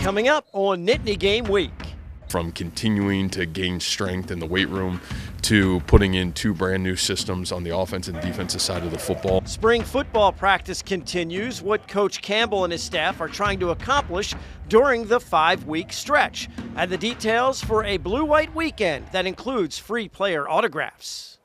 Coming up on Nittany Game Week. From continuing to gain strength in the weight room to putting in 2 brand new systems on the offense and defensive side of the football. Spring football practice continues. What Coach Campbell and his staff are trying to accomplish during the 5-week stretch. And the details for a blue-white weekend that includes free player autographs.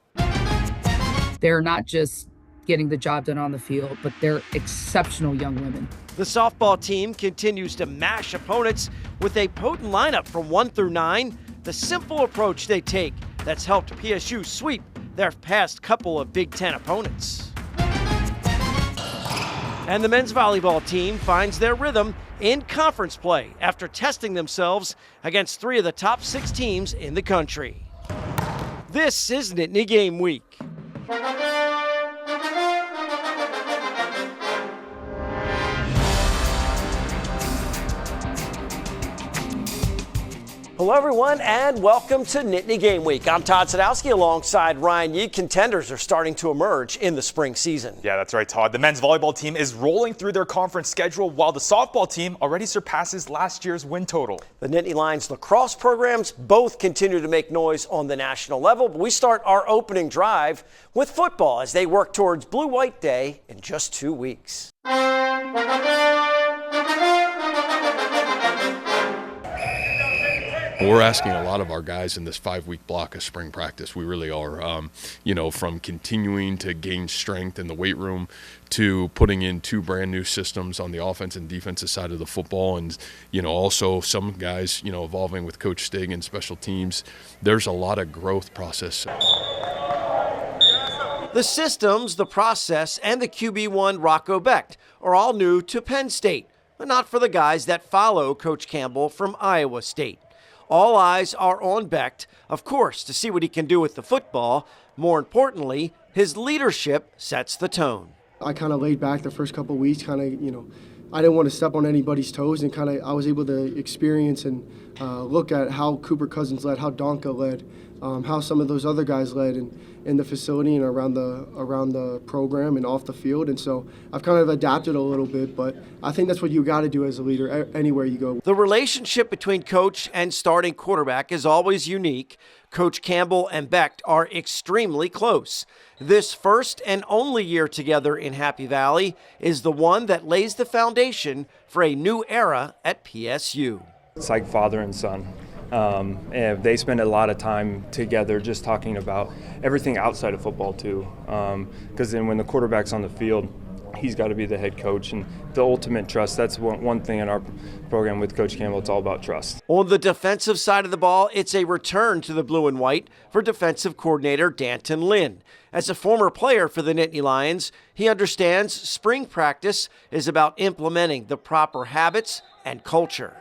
They're not just getting the job done on the field, but they're exceptional young women. The softball team continues to mash opponents with a potent lineup from 1 through 9. The simple approach they take that's helped PSU sweep their past couple of Big Ten opponents. And the men's volleyball team finds their rhythm in conference play after testing themselves against 3 of the top 6 teams in the country. This is Nittany Game Week. Hello, everyone, and welcome to Nittany Game Week. I'm Todd Sadowski alongside Ryan Yee. Contenders are starting to emerge in the spring season. Yeah, that's right, Todd. The men's volleyball team is rolling through their conference schedule while the softball team already surpasses last year's win total. The Nittany Lions lacrosse programs both continue to make noise on the national level, but we start our opening drive with football as they work towards Blue-White Day in just 2 weeks. We're asking a lot of our guys in this 5-week block of spring practice. We really are, from continuing to gain strength in the weight room to putting in 2 brand new systems on the offense and defensive side of the football. And, also some guys, evolving with Coach Stig and special teams. There's a lot of growth process. The systems, the process, and the QB1 Rocco Becht are all new to Penn State, but not for the guys that follow Coach Campbell from Iowa State. All eyes are on Becht, of course, to see what he can do with the football. More importantly, his leadership sets the tone. I kind of laid back the first couple of weeks, I didn't want to step on anybody's toes, and I was able to experience and look at how Cooper Cousins led, how Donka led, how some of those other guys led in the facility and around the program and off the field. And so I've kind of adapted a little bit, but I think that's what you got to do as a leader anywhere you go. The relationship between coach and starting quarterback is always unique. Coach Campbell and Becht are extremely close. This first and only year together in Happy Valley is the one that lays the foundation for a new era at PSU. It's like father and son. And they spend a lot of time together just talking about everything outside of football too. Because then when the quarterback's on the field, he's got to be the head coach, and the ultimate trust. That's one thing in our program with Coach Campbell. It's all about trust. On the defensive side of the ball, it's a return to the blue and white for defensive coordinator Danton Lynn. As a former player for the Nittany Lions, he understands spring practice is about implementing the proper habits and culture.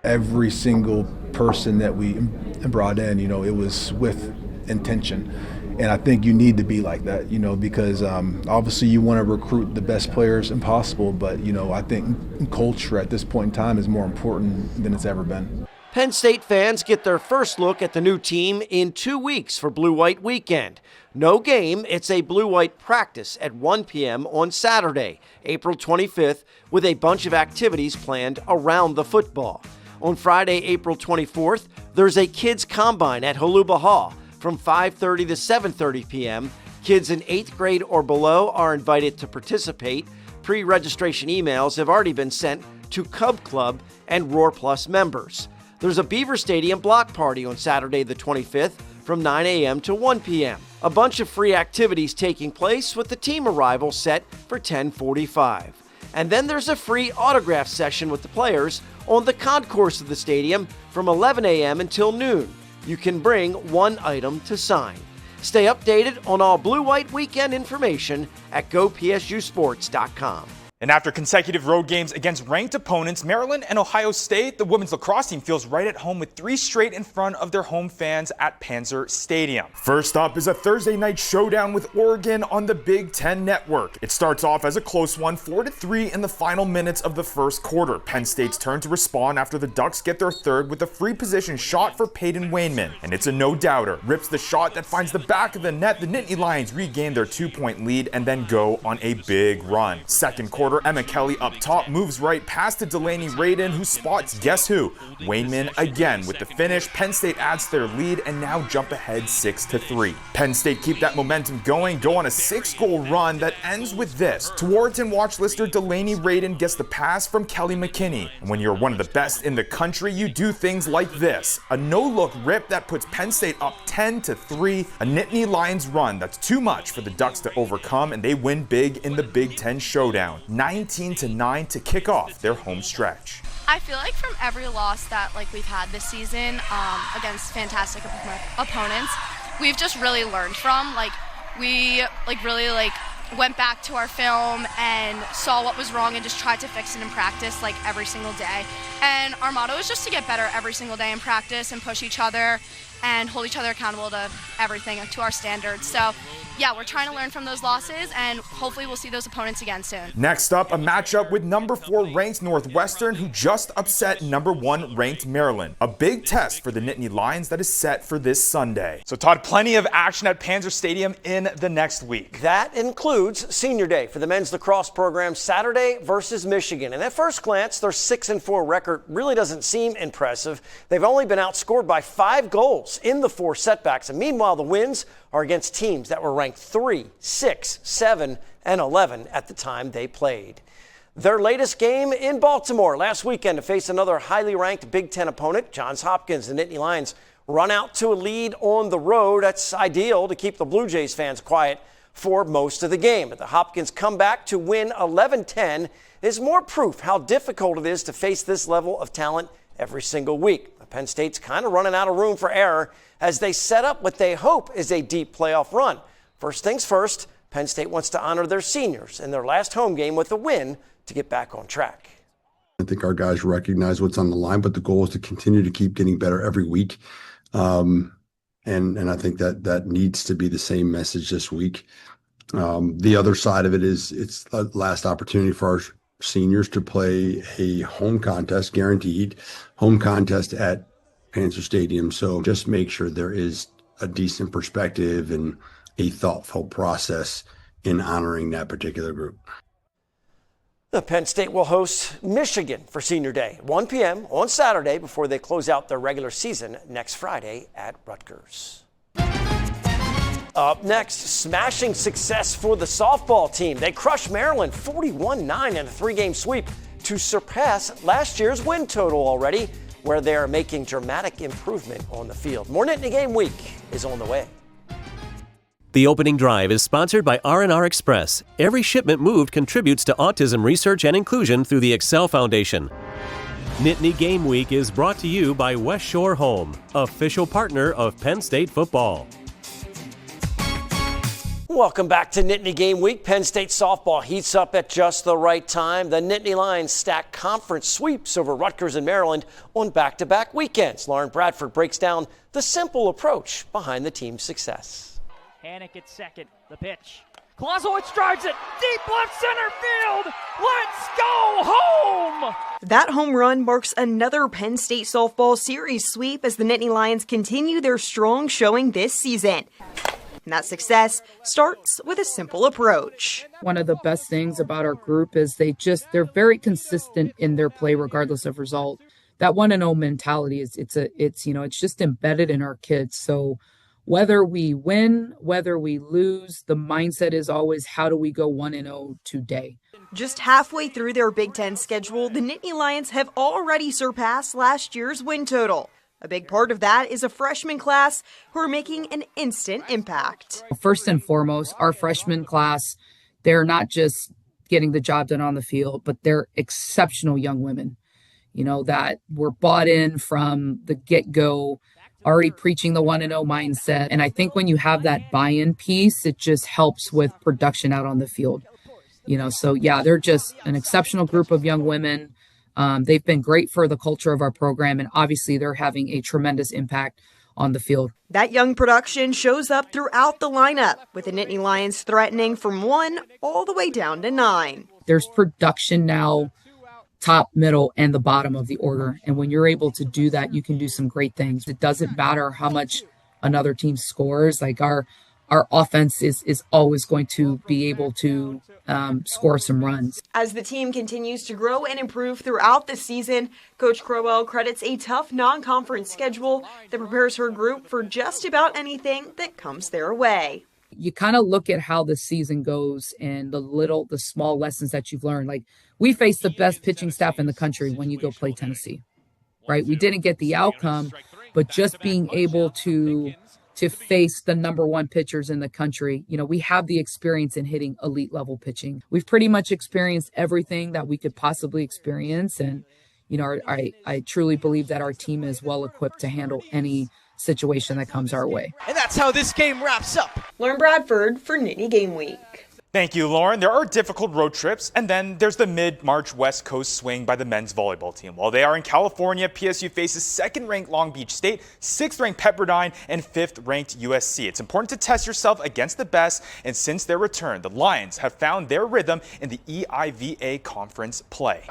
Every single person that we brought in, it was with intention. And I think you need to be like that, because obviously you want to recruit the best players impossible, but, I think culture at this point in time is more important than it's ever been. Penn State fans get their first look at the new team in 2 weeks for Blue-White Weekend. No game, it's a Blue-White practice at 1 p.m. on Saturday, April 25th, with a bunch of activities planned around the football. On Friday, April 24th, there's a kids' combine at Holuba Hall from 5:30 to 7:30 p.m. Kids in 8th grade or below are invited to participate. Pre-registration emails have already been sent to Cub Club and Roar Plus members. There's a Beaver Stadium block party on Saturday the 25th from 9 a.m. to 1 p.m. A bunch of free activities taking place with the team arrival set for 10:45. And then there's a free autograph session with the players on the concourse of the stadium from 11 a.m. until noon. You can bring one item to sign. Stay updated on all Blue-White Weekend information at gopsusports.com. And after consecutive road games against ranked opponents, Maryland and Ohio State, the women's lacrosse team feels right at home with 3 straight in front of their home fans at Panzer Stadium. First up is a Thursday night showdown with Oregon on the Big Ten Network. It starts off as a close one, 4-3 in the final minutes of the first quarter. Penn State's turn to respond after the Ducks get their third with a free position shot for Peyton Wainman. And it's a no-doubter. Rips the shot that finds the back of the net. The Nittany Lions regain their 2-point lead and then go on a big run. Second quarter quarter, Emma Kelly up top moves right past to Delaney Radin, who spots guess who? Wayman again with the finish. Penn State adds to their lead and now jump ahead 6-3. Penn State keep that momentum going, go on a 6-goal run that ends with this. Towards and watch lister Delaney Radin gets the pass from Kelly McKinney. And when you're one of the best in the country, you do things like this. A no-look rip that puts Penn State up 10-3. A Nittany Lions run that's too much for the Ducks to overcome, and they win big in the Big Ten showdown. 19-9 to kick off their home stretch. I feel like from every loss that we've had this season against fantastic opponents, we've just really learned from. We really went back to our film and saw what was wrong and just tried to fix it in practice every single day. And our motto is just to get better every single day in practice and push each other and hold each other accountable to everything, to our standards. So yeah, we're trying to learn from those losses, and hopefully we'll see those opponents again soon. Next up, a matchup with number 4 ranked Northwestern, who just upset number 1 ranked Maryland. A big test for the Nittany Lions that is set for this Sunday. So Todd, plenty of action at Panzer Stadium in the next week. That includes Senior Day for the men's lacrosse program Saturday versus Michigan. And at first glance, their 6-4 record really doesn't seem impressive. They've only been outscored by 5 goals in the 4 setbacks. And meanwhile, the wins are against teams that were ranked 3, 6, 7, and 11 at the time they played. Their latest game in Baltimore last weekend to face another highly ranked Big Ten opponent, Johns Hopkins. The Nittany Lions run out to a lead on the road. That's ideal to keep the Blue Jays fans quiet for most of the game. But the Hopkins comeback to win 11-10 is more proof how difficult it is to face this level of talent every single week. Penn State's kind of running out of room for error as they set up what they hope is a deep playoff run. First things first, Penn State wants to honor their seniors in their last home game with a win to get back on track. I think our guys recognize what's on the line, but the goal is to continue to keep getting better every week. And I think that needs to be the same message this week. The other side of it is it's the last opportunity for our seniors to play a home contest, guaranteed home contest at Panzer Stadium. So just make sure there is a decent perspective and a thoughtful process in honoring that particular group. The Penn State will host Michigan for Senior Day, 1 p.m. on Saturday before they close out their regular season next Friday at Rutgers. Up next, smashing success for the softball team. They crushed Maryland 41-9 in a 3-game sweep to surpass last year's win total already, where they are making dramatic improvement on the field. More Nittany Game Week is on the way. The opening drive is sponsored by R&R Express. Every shipment moved contributes to autism research and inclusion through the Excel Foundation. Nittany Game Week is brought to you by West Shore Home, official partner of Penn State football. Welcome back to Nittany Game Week. Penn State softball heats up at just the right time. The Nittany Lions stack conference sweeps over Rutgers and Maryland on back-to-back weekends. Lauren Bradford breaks down the simple approach behind the team's success. Hannick at second. The pitch. Clausewitz drives it deep left center field. Let's go home! That home run marks another Penn State softball series sweep as the Nittany Lions continue their strong showing this season. And that success starts with a simple approach. One of the best things about our group is they're very consistent in their play regardless of result. That 1-0 mentality it's just embedded in our kids. So whether we win, whether we lose, the mindset is always how do we go 1-0 today. Just halfway through their Big Ten schedule, the Nittany Lions have already surpassed last year's win total. A big part of that is a freshman class who are making an instant impact. First and foremost, our freshman class, they're not just getting the job done on the field, but they're exceptional young women, that were bought in from the get-go, already preaching the 1-0 mindset. And I think when you have that buy-in piece, it just helps with production out on the field. So yeah, they're just an exceptional group of young women. They've been great for the culture of our program, and obviously they're having a tremendous impact on the field. That young production shows up throughout the lineup, with the Nittany Lions threatening from 1 all the way down to 9. There's production now, top, middle, and the bottom of the order. And when you're able to do that, you can do some great things. It doesn't matter how much another team scores. Like our our offense is always going to be able to score some runs. As the team continues to grow and improve throughout the season, Coach Crowell credits a tough non-conference schedule that prepares her group for just about anything that comes their way. You kind of look at how the season goes and the small lessons that you've learned. Like, we faced the best pitching staff in the country when you go play Tennessee, right? We didn't get the outcome, but just being able to face the number one pitchers in the country, we have the experience in hitting elite level pitching. We've pretty much experienced everything that we could possibly experience. And, I truly believe that our team is well equipped to handle any situation that comes our way. And that's how this game wraps up. Lauren Bradford for Nittany Game Week. Thank you, Lauren. There are difficult road trips, and then there's the mid-March West Coast swing by the men's volleyball team. While they are in California, PSU faces 2nd-ranked Long Beach State, 6th-ranked Pepperdine, and 5th-ranked USC. It's important to test yourself against the best, and since their return, the Lions have found their rhythm in the EIVA conference play.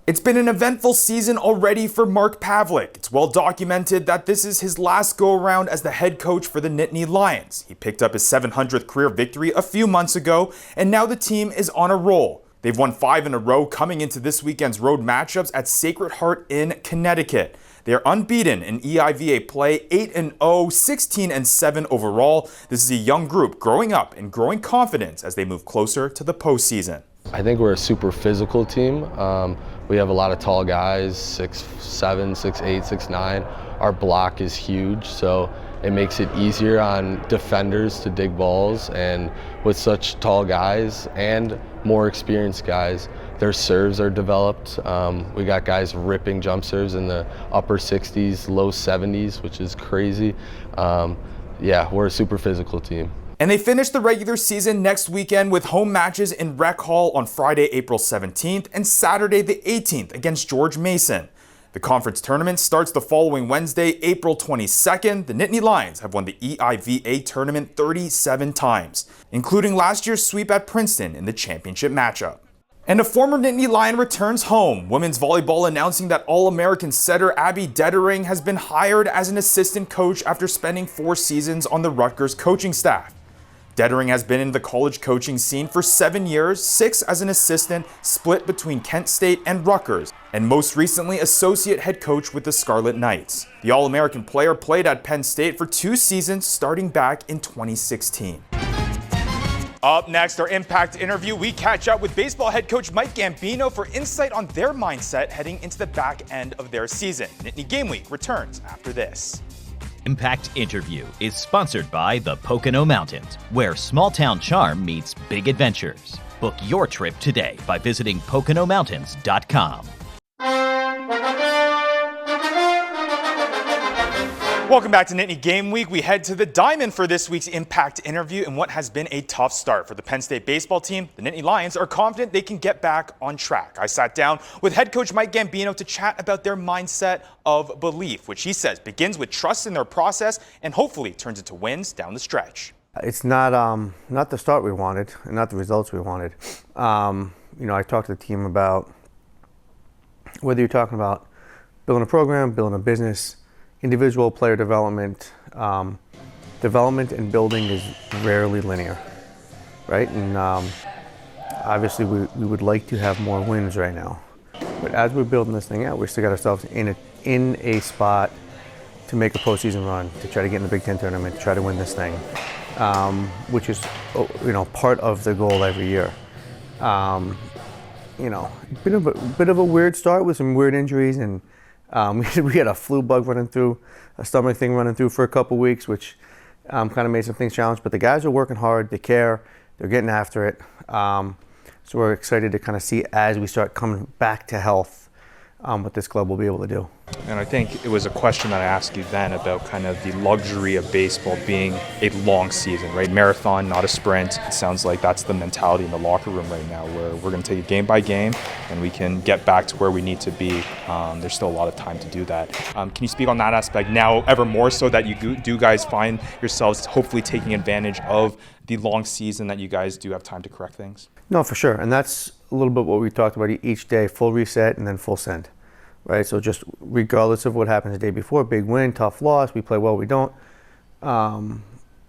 It's been an eventful season already for Mark Pavlik. It's well documented that this is his last go-around as the head coach for the Nittany Lions. He picked up his 700th career victory a few months ago, and now the team is on a roll. They've won 5 in a row coming into this weekend's road matchups at Sacred Heart in Connecticut. They are unbeaten in EIVA play, 8-0, 16-7 overall. This is a young group growing up and growing confidence as they move closer to the postseason. I think we're a super physical team. We have a lot of tall guys, 6'7", 6'8", 6'9". Our block is huge, so it makes it easier on defenders to dig balls. And with such tall guys and more experienced guys, their serves are developed. We got guys ripping jump serves in the upper 60s, low 70s, which is crazy. Yeah, we're a super physical team. And they finish the regular season next weekend with home matches in Rec Hall on Friday, April 17th and Saturday the 18th against George Mason. The conference tournament starts the following Wednesday, April 22nd. The Nittany Lions have won the EIVA tournament 37 times, including last year's sweep at Princeton in the championship matchup. And a former Nittany Lion returns home. Women's volleyball announcing that All-American setter Abby Dettering has been hired as an assistant coach after spending 4 seasons on the Rutgers coaching staff. Dettering has been in the college coaching scene for 7 years, 6 as an assistant, split between Kent State and Rutgers, and most recently associate head coach with the Scarlet Knights. The All-American player played at Penn State for 2 seasons starting back in 2016. Up next, our Impact interview, we catch up with baseball head coach Mike Gambino for insight on their mindset heading into the back end of their season. Nittany Game Week returns after this. Impact Interview is sponsored by the Pocono Mountains, where small-town charm meets big adventures. Book your trip today by visiting PoconoMountains.com. Welcome back to Nittany Game Week. We head to the Diamond for this week's Impact interview in what has been a tough start for the Penn State baseball team. The Nittany Lions are confident they can get back on track. I sat down with head coach Mike Gambino to chat about their mindset of belief, which he says begins with trust in their process and hopefully turns into wins down the stretch. It's not the start we wanted and not the results we wanted. I talked to the team about whether you're talking about building a program, building a business, individual player development. Development and building is rarely linear, right? And obviously we would like to have more wins right now. But as we're building this thing out, we still got ourselves in a spot to make a postseason run, to try to get in the Big Ten tournament, to try to win this thing, which is part of the goal every year. Bit of a weird start with some weird injuries, and we had a flu bug running through, a stomach thing running through for a couple weeks, which kind of made some things challenged. But the guys are working hard, they care, they're getting after it. So we're excited to kind of see as we start coming back to health what this club will be able to do. And I think it was a question that I asked you then about kind of the luxury of baseball being a long season, right? Marathon, not a sprint. It sounds like that's the mentality in the locker room right now, where we're going to take it game by game and we can get back to where we need to be. There's still a lot of time to do that. Can you speak on that aspect now ever more so that you do guys find yourselves hopefully taking advantage of the long season, that you guys do have time to correct things? No, for sure. And that's a little bit what we talked about each day, full reset and then full send, right? So just regardless of what happens the day before, big win, tough loss, we play well, we don't.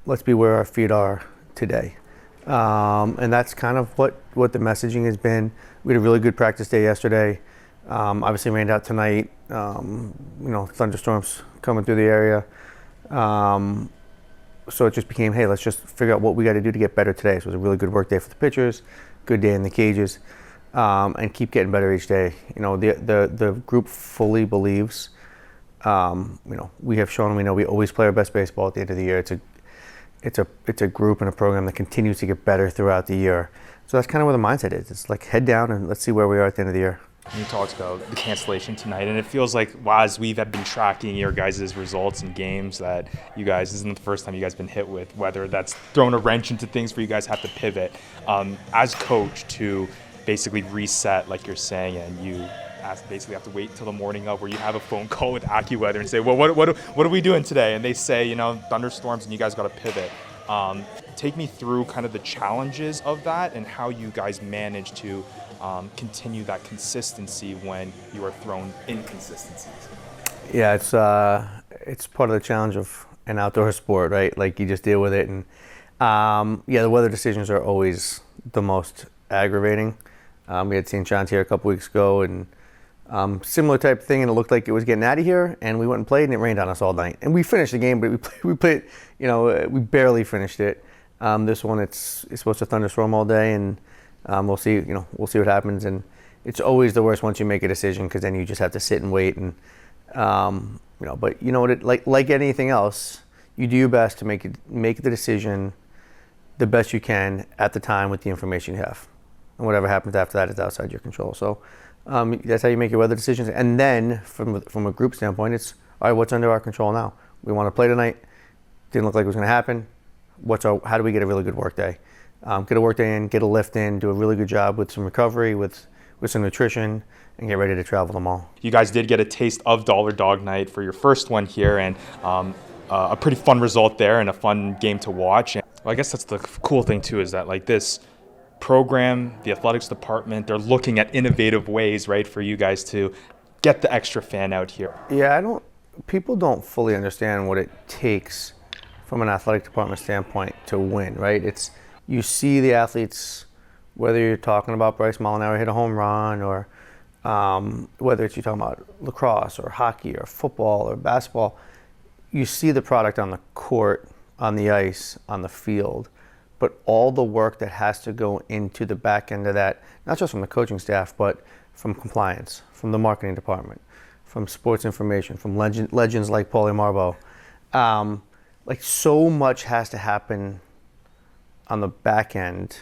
let's be where our feet are today. And that's kind of what the messaging has been. We had a really good practice day yesterday. Obviously rained out tonight. Thunderstorms coming through the area. So it just became, hey, let's just figure out what we got to do to get better today. So it was a really good work day for the pitchers, good day in the cages, and keep getting better each day. The group fully believes. We have shown, we know we always play our best baseball at the end of the year. It's a group and a program that continues to get better throughout the year. So that's kind of where the mindset is. It's like head down and let's see where we are at the end of the year. You talked about the cancellation tonight, and it feels like as we've been tracking your guys' results in games that you guys, this isn't the first time you guys been hit with, whether that's thrown a wrench into things where you guys have to pivot. As coach, to basically reset, like you're saying, and you basically have to wait until the morning of where you have a phone call with AccuWeather and say, well, what are we doing today? And they say, thunderstorms and you guys got to pivot. Take me through kind of the challenges of that and how you guys manage to continue that consistency when you are thrown inconsistencies. Yeah, it's part of the challenge of an outdoor sport, right? Like you just deal with it, and the weather decisions are always the most aggravating. We had seen Chance here a couple weeks ago, and similar type of thing, and it looked like it was getting out of here, and we went and played, and it rained on us all night. And we finished the game, but we played, we barely finished it. This one, it's supposed to thunderstorm all day, and we'll see what happens. And it's always the worst once you make a decision, because then you just have to sit and wait. And but you know what? Like anything else, you do your best to make the decision the best you can at the time with the information you have, and whatever happens after that is outside your control. So that's how you make your weather decisions. And then from a group standpoint, it's all right. What's under our control now? We want to play tonight. Didn't look like it was going to happen. How do we get a really good work day? Get a work day in, get a lift in, do a really good job with some recovery, with some nutrition, and get ready to travel them all. You guys did get a taste of Dollar Dog Night for your first one here, and a pretty fun result there and a fun game to watch. And, I guess that's the cool thing too, is that like this program, the athletics department, they're looking at innovative ways, right, for you guys to get the extra fan out here. Yeah, people don't fully understand what it takes from an athletic department standpoint to win, right? You see the athletes, whether you're talking about Bryce Molinaro hit a home run, or whether you're talking about lacrosse or hockey or football or basketball, you see the product on the court, on the ice, on the field, but all the work that has to go into the back end of that, not just from the coaching staff, but from compliance, from the marketing department, from sports information, from legends like Paulie Marbo. Like so much has to happen on the back end,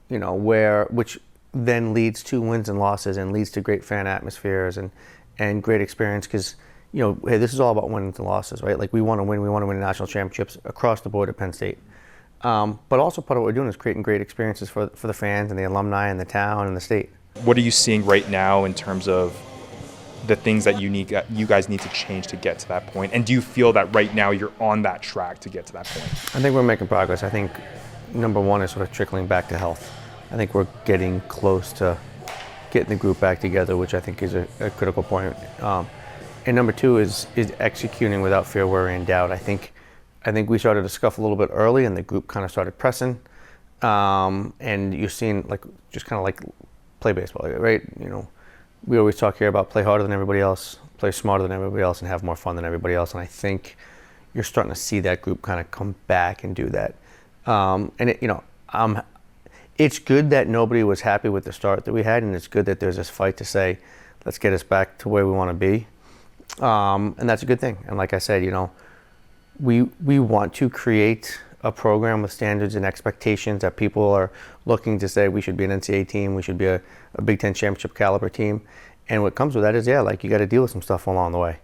which then leads to wins and losses and leads to great fan atmospheres and great experience, because hey, this is all about wins and losses, right? Like we want to win national championships across the board at Penn State. But also part of what we're doing is creating great experiences for the fans and the alumni and the town and the state. What are you seeing right now in terms of the things that you guys need to change to get to that point? And do you feel that right now you're on that track to get to that point? I think we're making progress. I think number one is sort of trickling back to health. I think we're getting close to getting the group back together, which I think is a critical point. And number two is executing without fear, worry, and doubt. I think we started to scuff a little bit early, and the group kind of started pressing. And you're seeing just kind of like play baseball, right? We always talk here about play harder than everybody else, play smarter than everybody else, and have more fun than everybody else. And I think you're starting to see that group kind of come back and do that. It's good that nobody was happy with the start that we had, and it's good that there's this fight to say, let's get us back to where we want to be. And that's a good thing. And like I said, we want to create a program with standards and expectations that people are looking to say we should be an NCAA team, we should be a Big Ten championship caliber team. And what comes with that is, you got to deal with some stuff along the way.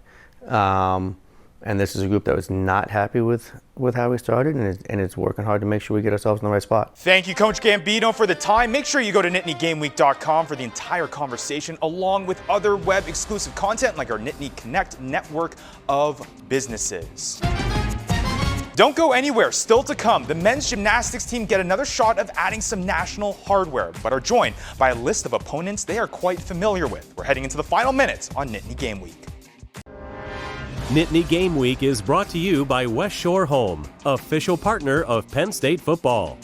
And this is a group that was not happy with how we started, and it's working hard to make sure we get ourselves in the right spot. Thank you, Coach Gambino, for the time. Make sure you go to NittanyGameWeek.com for the entire conversation, along with other web-exclusive content like our Nittany Connect network of businesses. Don't go anywhere. Still to come, the men's gymnastics team get another shot of adding some national hardware, but are joined by a list of opponents they are quite familiar with. We're heading into the final minutes on Nittany Game Week. Nittany Game Week is brought to you by West Shore Home, official partner of Penn State football.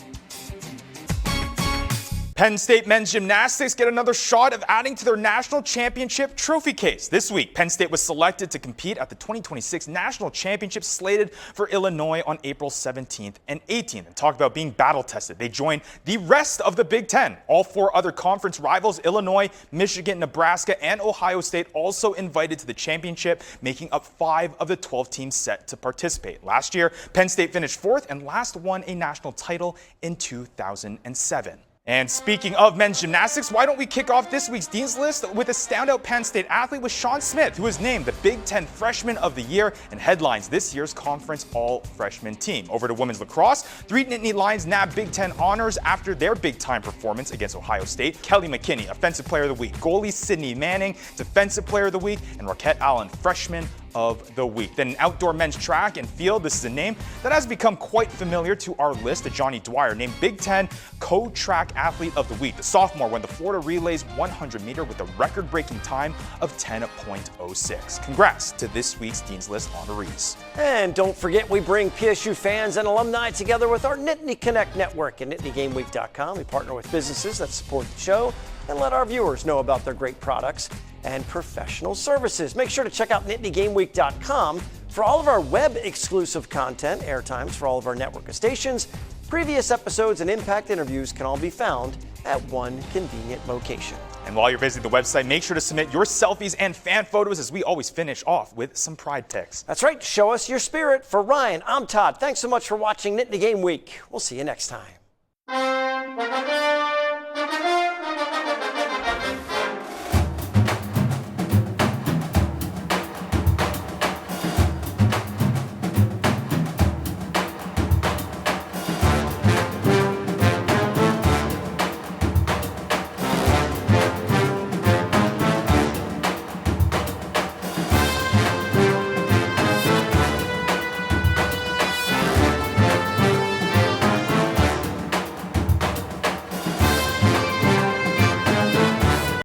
Penn State men's gymnastics get another shot of adding to their national championship trophy case. This week, Penn State was selected to compete at the 2026 National Championship slated for Illinois on April 17th and 18th. And talk about being battle-tested. They joined the rest of the Big Ten. All 4 other conference rivals, Illinois, Michigan, Nebraska, and Ohio State, also invited to the championship, making up 5 of the 12 teams set to participate. Last year, Penn State finished 4th and last won a national title in 2007. And speaking of men's gymnastics, why don't we kick off this week's Dean's List with a standout Penn State athlete with Sean Smith, who was named the Big Ten Freshman of the Year and headlines this year's conference all-freshman team. Over to women's lacrosse, 3 Nittany Lions nabbed Big Ten honors after their big-time performance against Ohio State. Kelly McKinney, Offensive Player of the Week. Goalie Sydney Manning, Defensive Player of the Week. And Raquette Allen, Freshman of the Week. Then in outdoor men's track and field, this is a name that has become quite familiar to our list. Johnny Dwyer, named Big Ten Co-Track Athlete of the Week. The sophomore won the Florida Relays 100-meter with a record-breaking time of 10.06. Congrats to this week's Dean's List honorees. And don't forget, we bring PSU fans and alumni together with our Nittany Connect network at NittanyGameWeek.com. We partner with businesses that support the show and let our viewers know about their great products and professional services. Make sure to check out NittanyGameWeek.com for all of our web-exclusive content, airtimes for all of our network of stations. Previous episodes and impact interviews can all be found at one convenient location. And while you're visiting the website, make sure to submit your selfies and fan photos as we always finish off with some pride pics. That's right. Show us your spirit. For Ryan, I'm Todd. Thanks so much for watching Nittany Game Week. We'll see you next time.